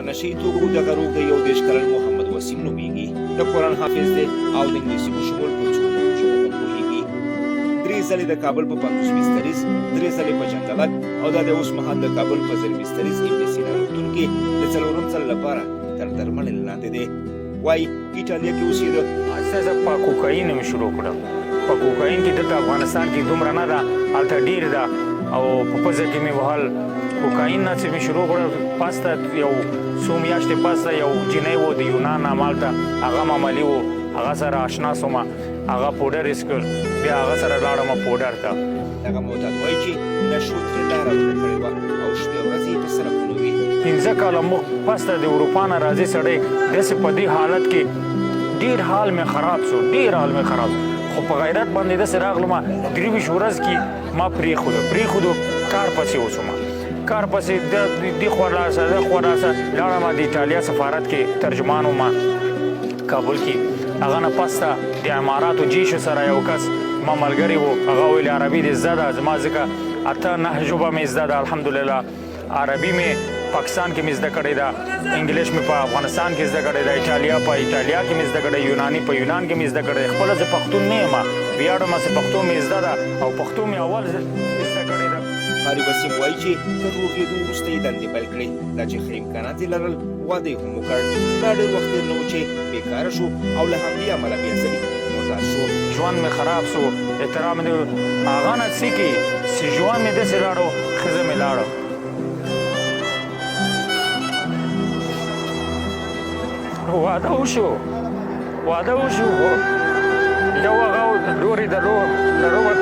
نشي توکو دغه روغ د 31 کلن محمد وسیم نومیږي. د قرآن حافظ دی او د انګلیسي په شمول په څو نورو ژبو هم پوهیږي. 3 ځلې د کابل په 5 بستریز، 3 ځلې په جندلک او دا د اوس مهال د کابل په 0 بستریز ابن سینا روغتون کې د 4م ځل لپاره تر درملنې لاندې دی. وایي ایټالیا کې اوسېده. زه په کوکاین مې شروع کړم. په کوکاین کې دلته افغانستان کې دومره نه ده، هلته ډېر ده او په پزه کې مې وهل. کوکاین نه چې مې شروع کړل، پاسته یو څو میاشتې پاسته یو جینۍ و د یونان نه مالته، هغه معملي و، هغه سره اشنا شوم، هغه پوډر یې څښل، بیا هغه سره لاړم پوډر ته. دغه معتاد وایي چې نشو ترې لاره ورکه کړې وه او شپې ورځې یې په سړکونو وې. 15 کاله پسته د اروپا نه راځي سړی، داسې په دې حالت کې ډېر حال مې خراب شو، ډېر حال مې خراب شو. خو په غیرت باندې داسې راغلم، 23 ورځ کې ما پرېښودو، کار پسې وشوم. کار پسې دې خوا راسه دې خوا راسه لاړم. د ایټالیا سفارت کې ترجمان وم کابل کې. هغه نه پسته د اماراتو جیشو سره یو کس ما ملګری و، هغه ویل عربي دې زده ده. زما ځکه 8-9 ژبه مې زده ده الحمدلله. عربي مې پاکستان کې مې زده کړې ده، انګلیش مې په افغانستان کې زده کړې ده، ایټالیا په ایټالیا کې مې زده کړې، یوناني په یونان کې مې زده کړې. خپله زه پښتون نه یم، ویاړم چې پښتو مې زده ده او پښتو مې اول زده کړې ده. قاري وسیم وایي چې تر روغېدو وروسته یې دندې پیل کړې. دا چې ښه امکانات یې لرل، واده یې هم وکړ. دا ډېر وخت تېر نه و چې بېکاره شو او له همدې امله بیا ځلې معتاد شو. ژوند مې خراب شو، احترام مې هغه نه څه کې چې ژوند مې داسې لاړو، ښځه مې لاړه. واده وشو یو هغه لورې درلود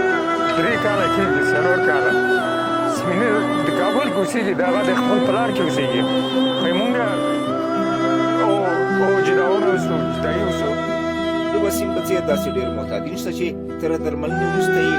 3 کاله کېږي، 4 کاله. سپینې د کابل کې اوسېږي، د هغه د خپل پلار کې اوسېږي. مونږ جداونه وشو، جدایي وشو. د وسیم په څېر داسې ډېر معتادین شته چې تر درملنې وروسته یې